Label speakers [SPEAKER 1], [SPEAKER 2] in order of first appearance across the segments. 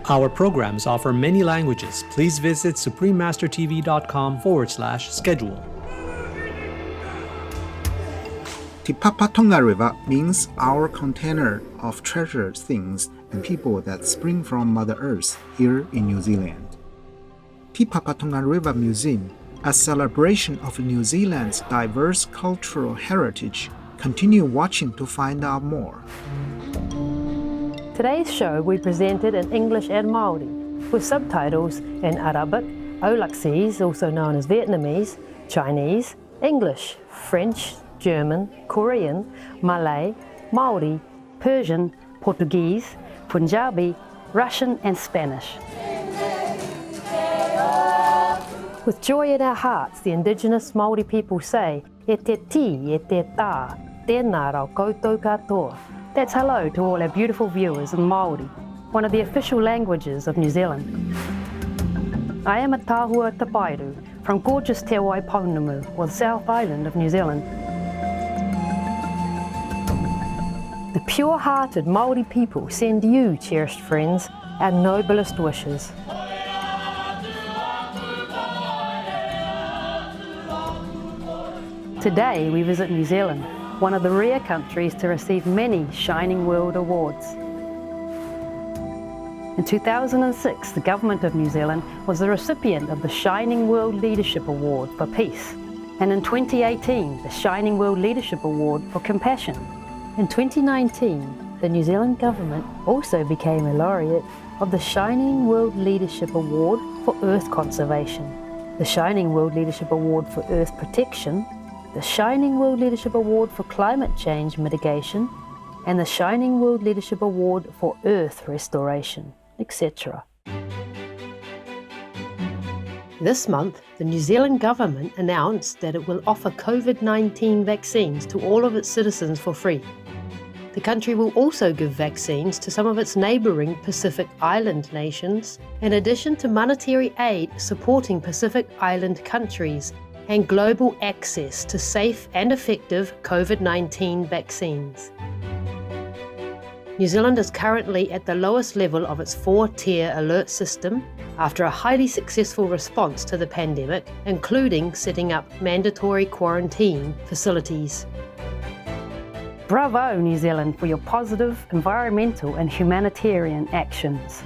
[SPEAKER 1] Our programs offer many languages. Please visit suprememastertv.com/schedule.
[SPEAKER 2] Te Papa Tongarewa means our container of treasured things and people that spring from Mother Earth here in New Zealand. Te Papa Tongarewa Museum, a celebration of New Zealand's diverse cultural heritage. Continue watching to find out more.
[SPEAKER 3] Today's show we presented in English and Māori, with subtitles in Arabic, Aulacese, also known as Vietnamese, Chinese, English, French, German, Korean, Malay, Māori, Persian, Portuguese, Punjabi, Russian and Spanish. With joy in our hearts, the Indigenous Māori people say, e te ti, e te tā, tēnā rau koutou katoa. That's hello to all our beautiful viewers in Māori, one of the official languages of New Zealand. I am a Tāhua Tapairu from gorgeous Te Waipounamu, or the South Island of New Zealand. The pure-hearted Māori people send you, cherished friends, our noblest wishes. Today we visit New Zealand, one of the rare countries to receive many Shining World Awards. In 2006, the Government of New Zealand was the recipient of the Shining World Leadership Award for Peace, and in 2018, the Shining World Leadership Award for Compassion. In 2019, the New Zealand Government also became a laureate of the Shining World Leadership Award for Earth Conservation, the Shining World Leadership Award for Earth Protection, the Shining World Leadership Award for Climate Change Mitigation, and the Shining World Leadership Award for Earth Restoration, etc. This month, the New Zealand government announced that it will offer COVID-19 vaccines to all of its citizens for free. The country will also give vaccines to some of its neighbouring Pacific Island nations, in addition to monetary aid supporting Pacific Island countries and global access to safe and effective COVID-19 vaccines. New Zealand is currently at the lowest level of its 4-tier alert system after a highly successful response to the pandemic, including setting up mandatory quarantine facilities. Bravo, New Zealand, for your positive environmental and humanitarian actions.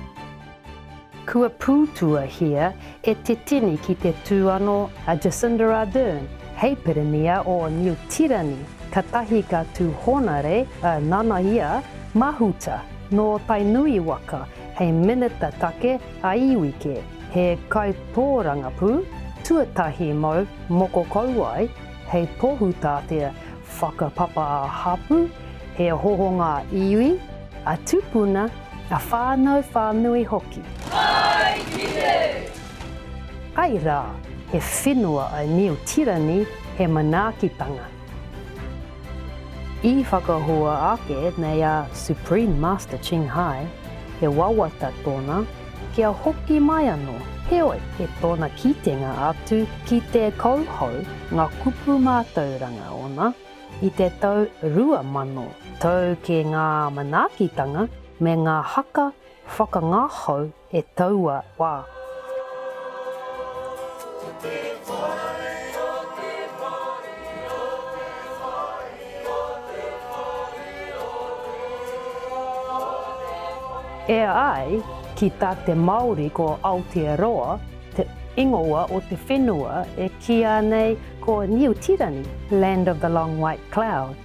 [SPEAKER 3] Kua pūtua here e te tini ki te tūano a Jacinda Ardern, hei pirimia o New Tirani, ka tahi ka tū honare a Nanaia Mahuta, no Tainui waka, hei minita take a iwike, he kai tōranga pū, tuatahi mau moko kauai, hei tohutātea whakapapa a hapu, he hohonga iwi, a tupuna, a whānau hoki. Ai kite! Ai rā, he whenua a Neo Tirani he manaakitanga. I whakahua ake nei a Supreme Master Ching Hai, he wawata tōna, kia hoki mai anō, heoi e tōna kitenga atu ki te kauhau ngā kupu mātauranga ona, i te tau 2000, tau ke ngā manaakitanga me ngā haka whakangahau e taua wā. E ai, ki tā te Māori ko Aotearoa, te ingoa o te whenua e kia nei ko Niutirani, Land of the Long White Cloud.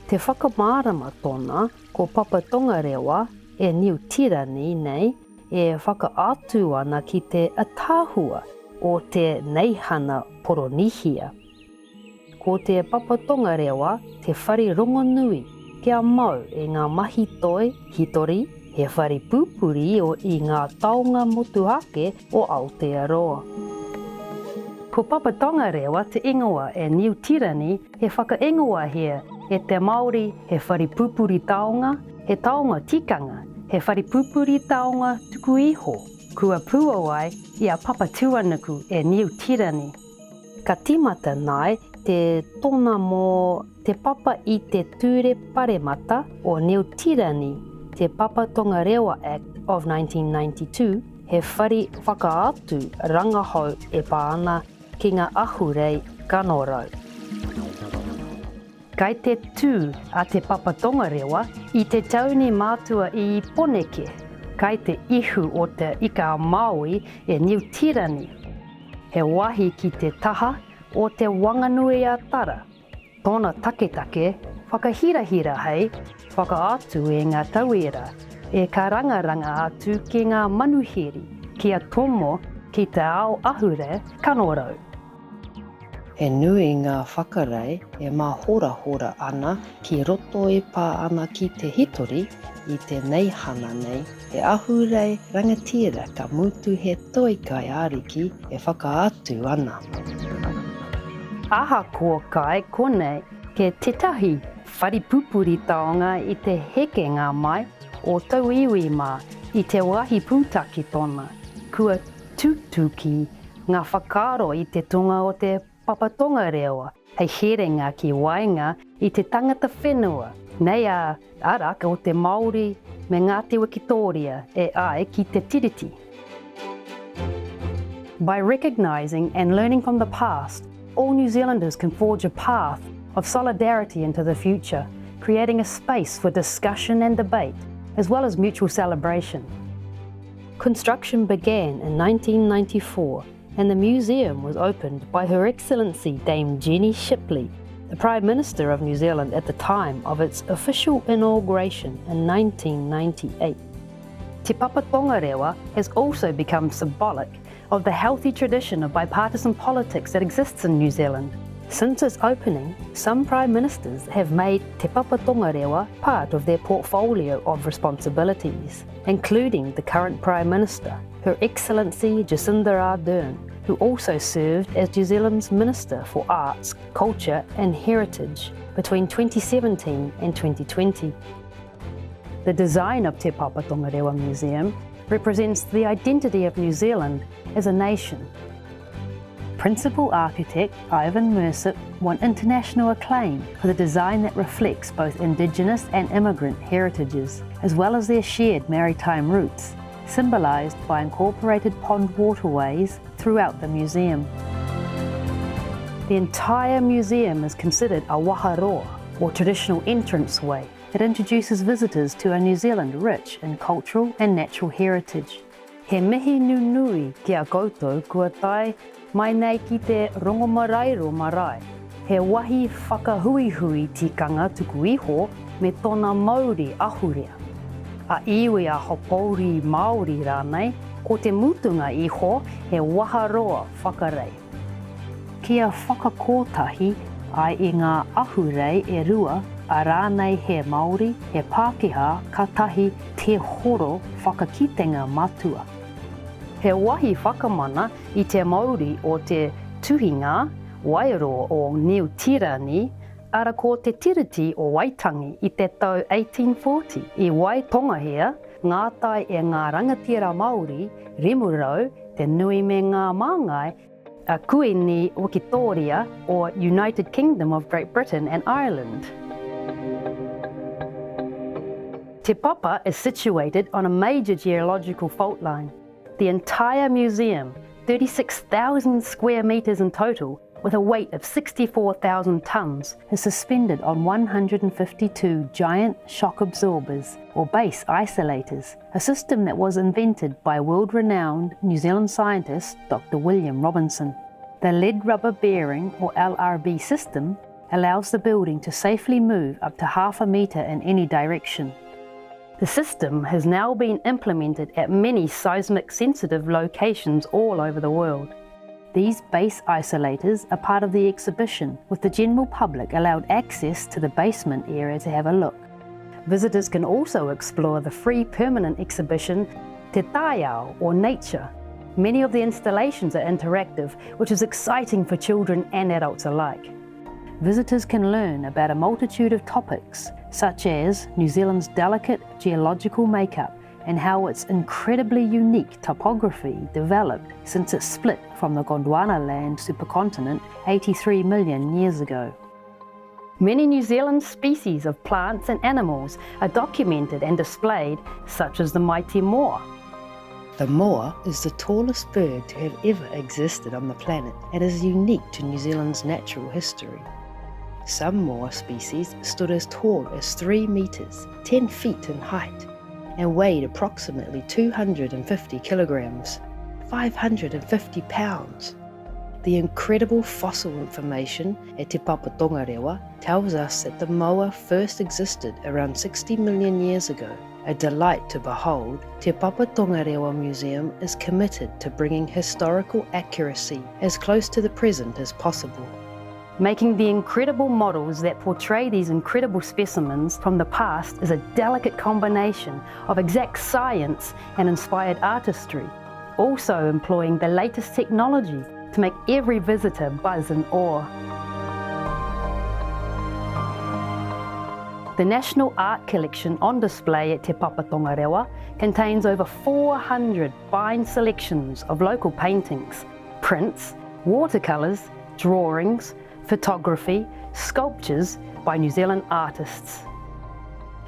[SPEAKER 3] Te whakamārama tōna ko Papa Tongarewa e Niutirani nei e whakaatu ana ki te atāhua o te neihana poronihia. Ko te Papa Tongarewa te whare rongonui kia mau e ngā mahi toi hitori, he whare pūpuri o i ngā taonga motuhake o Aotearoa. Ko Papa Tongarewa te ingoa e Niutirani he whakaingoa hea e te Māori he whare pūpuri taonga, he taonga tikanga, he whare pūpuri taonga tuku iho. Kua pūawai i a Papa Tuanuku e Niutirani. Ka timata nai te tōna mō te papa i te ture paremata o Niutirani, te Papa Tongarewa Act of 1992, he whare whakaatu rangahau e pāna ki ngā ahurei kanorau. Kai te tū a te Papa Tongarewa i te tauni mātua i Poneke, kai te ihu o te ika Māui e Niutirani. He wahi ki te taha o te Wanganui a Tara. Tōna taketake, whakahirahira hei, whakaatu e ngā tauira, e ka rangaranga atu ki ngā manuhiri, kia tomo ki te ao ahure kanorau. He nui ngā whakarei e mahora ana ki roto e pā ana ki te hitori i te neihana nei, e ahurei rangatira ka mutu he toikai ariki e whakaatu ana. Aha kua kai konei ke tetahi wharipupuri taonga i te hekenga mai o tau iwi mā i te wahi pūtaki tona, kua tutuki ngā whakaro i te tonga o te Papa Tongarewa, hei herenga ki wainga i te tangata whenua, nei a araka o te Māori me Ngāti Wikitoria e ai ki te tiriti. By recognising and learning from the past, all New Zealanders can forge a path of solidarity into the future, creating a space for discussion and debate, as well as mutual celebration. Construction began in 1994, and the museum was opened by Her Excellency Dame Jenny Shipley, the Prime Minister of New Zealand at the time of its official inauguration in 1998. Te Papa Tongarewa has also become symbolic of the healthy tradition of bipartisan politics that exists in New Zealand. Since its opening, some Prime Ministers have made Te Papa Tongarewa part of their portfolio of responsibilities, including the current Prime Minister, Her Excellency Jacinda Ardern, who also served as New Zealand's Minister for Arts, Culture and Heritage between 2017 and 2020. The design of Te Papa Tongarewa Museum represents the identity of New Zealand as a nation. Principal architect Ivan Mercer won international acclaim for the design that reflects both Indigenous and immigrant heritages, as well as their shared maritime roots, symbolised by incorporated pond waterways throughout the museum. The entire museum is considered a waharoa, or traditional entranceway, that introduces visitors to a New Zealand rich in cultural and natural heritage. He mihi nunui ki a koutou kua tai mai nei ki te rongomarairo marae. He wahi whakahuihui tikanga tuku iho me tōna Māori ahurea. A iwi a hopouri Māori rānei, ko te mutunga iho he waharoa whakarei. Kia whakakotahi ai i ngā ahurei e rua, a rānei he Māori, he Pākehā, katahi te horo whakakitenga matua. He wahi whakamana i te Māori o te tuhinga, Wairoa o Niutirani, ara ko te tiriti o Waitangi i te tau 1840 i Waitongahea, ngātai e ngā rangatira Māori, Rimurau, te nui me ngā māngai, a Kuini Wikitoria or United Kingdom of Great Britain and Ireland. Te Papa is situated on a major geological fault line. The entire museum, 36,000 square metres in total, with a weight of 64,000 tonnes, is suspended on 152 giant shock absorbers, or base isolators, a system that was invented by world-renowned New Zealand scientist Dr. William Robinson. The lead rubber bearing, or LRB system, allows the building to safely move up to 0.5 metre in any direction. The system has now been implemented at many seismic-sensitive locations all over the world. These base isolators are part of the exhibition, with the general public allowed access to the basement area to have a look. Visitors can also explore the free permanent exhibition Te Taiao, or Nature. Many of the installations are interactive, which is exciting for children and adults alike. Visitors can learn about a multitude of topics, such as New Zealand's delicate geological makeup and how its incredibly unique topography developed since it split from the Gondwana land supercontinent 83 million years ago. Many New Zealand species of plants and animals are documented and displayed, such as the mighty moa.
[SPEAKER 4] The moa is the tallest bird to have ever existed on the planet and is unique to New Zealand's natural history. Some moa species stood as tall as 3 metres, 10 feet in height, and weighed approximately 250 kilograms, 550 pounds. The incredible fossil information at Te Papa Tongarewa tells us that the moa first existed around 60 million years ago. A delight to behold, Te Papa Tongarewa Museum is committed to bringing historical accuracy as close to the present as possible.
[SPEAKER 3] Making the incredible models that portray these incredible specimens from the past is a delicate combination of exact science and inspired artistry, also employing the latest technology to make every visitor buzz in awe. The National Art Collection on display at Te Papa Tongarewa contains over 400 fine selections of local paintings, prints, watercolours, drawings, photography, sculptures by New Zealand artists.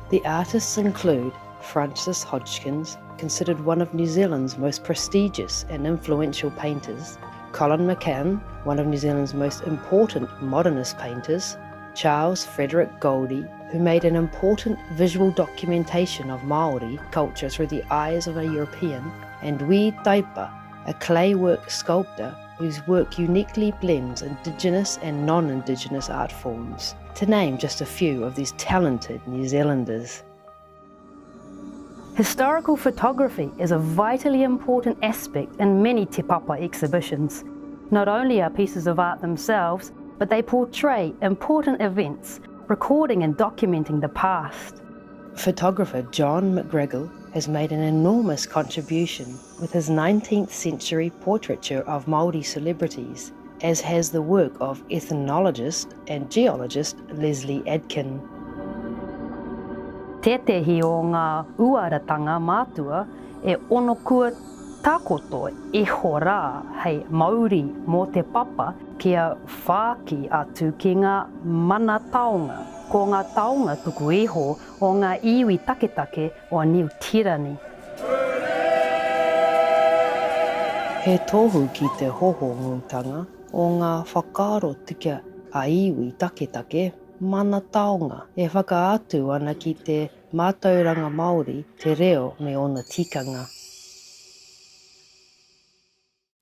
[SPEAKER 4] The artists include Francis Hodgkins, considered one of New Zealand's most prestigious and influential painters, Colin McCann, one of New Zealand's most important modernist painters, Charles Frederick Goldie, who made an important visual documentation of Māori culture through the eyes of a European, and Wee Taipa, a claywork sculptor whose work uniquely blends Indigenous and non-Indigenous art forms, to name just a few of these talented New Zealanders.
[SPEAKER 3] Historical photography is a vitally important aspect in many Te Papa exhibitions. Not only are pieces of art themselves, but they portray important events, recording and documenting the past.
[SPEAKER 4] Photographer John McGregor has made an enormous contribution with his 19th century portraiture of Māori celebrities, as has the work of ethnologist and geologist Leslie Adkin.
[SPEAKER 3] Tetehi o ngā uaratanga mātua e ono kua takoto e hora hei Māori mō te papa kia whāki atu ki ngā mana taonga, ko ngā taonga tuku iho o ngā iwi taketake o Niu Tirani.
[SPEAKER 4] He tohu ki te hoho ngutanga o ngā whakaaro tika a iwi taketake mana taonga e whakaatu ana ki te mātauranga Māori te reo me ona tikanga.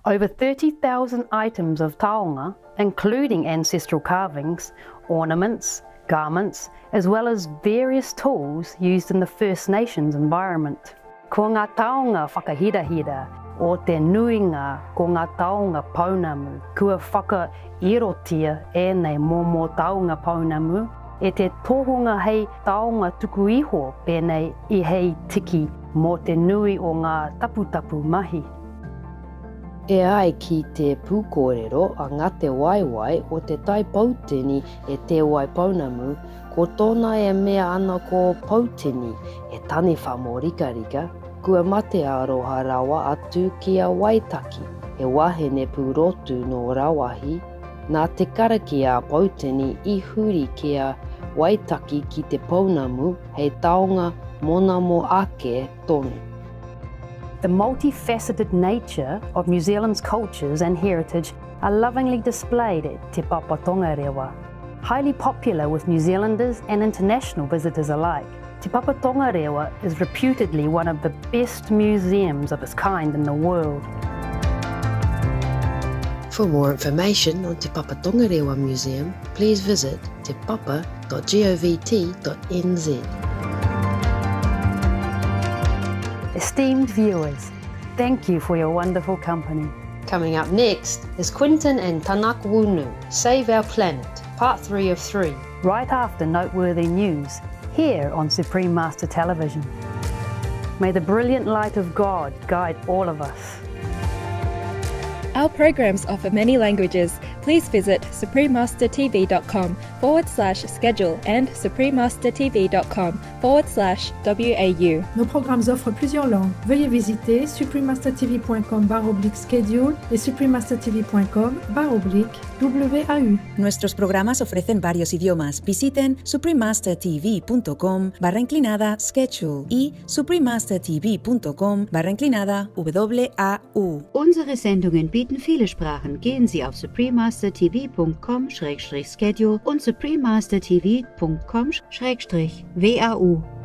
[SPEAKER 3] Over 30,000 items of taonga, including ancestral carvings, ornaments, garments, as well as various tools used in the First Nations environment. Ko ngā taonga whakahirahira o te nuinga ko ngā taonga paunamu, kua whakairotia ēnei mō taonga paunamu, e te tohunga hei taonga tuku iho pēnei I hei tiki mō te nui o ngā taputapu mahi.
[SPEAKER 4] E ai ki te pūkōrero a ngā te waiwai o te tai pauteni e te wai paunamu, ko tōna e mea ana ko pauteni e tani whamo rika, kua mate aroha rawa atu ki a waitaki, e wahene pūrotu no rawahi, nā te karaki a pauteni I huri ki a waitaki ki te paunamu hei taonga monamo ake tonu.
[SPEAKER 3] The multifaceted nature of New Zealand's cultures and heritage are lovingly displayed at Te Papa Tongarewa. Highly popular with New Zealanders and international visitors alike, Te Papa Tongarewa is reputedly one of the best museums of its kind in the world.
[SPEAKER 4] For more information on Te Papa Tongarewa Museum, please visit tepapa.govt.nz.
[SPEAKER 3] Esteemed viewers, thank you for your wonderful company.
[SPEAKER 4] Coming up next is Quinton and Tanak Wunu, Save Our Planet, Part 3 of 3.
[SPEAKER 3] Right after noteworthy news, here on Supreme Master Television. May the brilliant light of God guide all of us.
[SPEAKER 5] Our programs offer many languages, please visit suprememastertv.com/schedule and suprememastertv.com/WAU.
[SPEAKER 6] Nos programmes offrent plusieurs langues. Veuillez visiter suprememastertv.com/schedule et suprememastertv.com/WAU.
[SPEAKER 7] Nuestros programas ofrecen varios idiomas. Visiten suprememastertv.com/schedule y suprememastertv.com/WAU.
[SPEAKER 8] Unsere Sendungen bieten viele Sprachen. Gehen Sie auf suprememastertv.com/schedule und suprememastertv.com/WAU.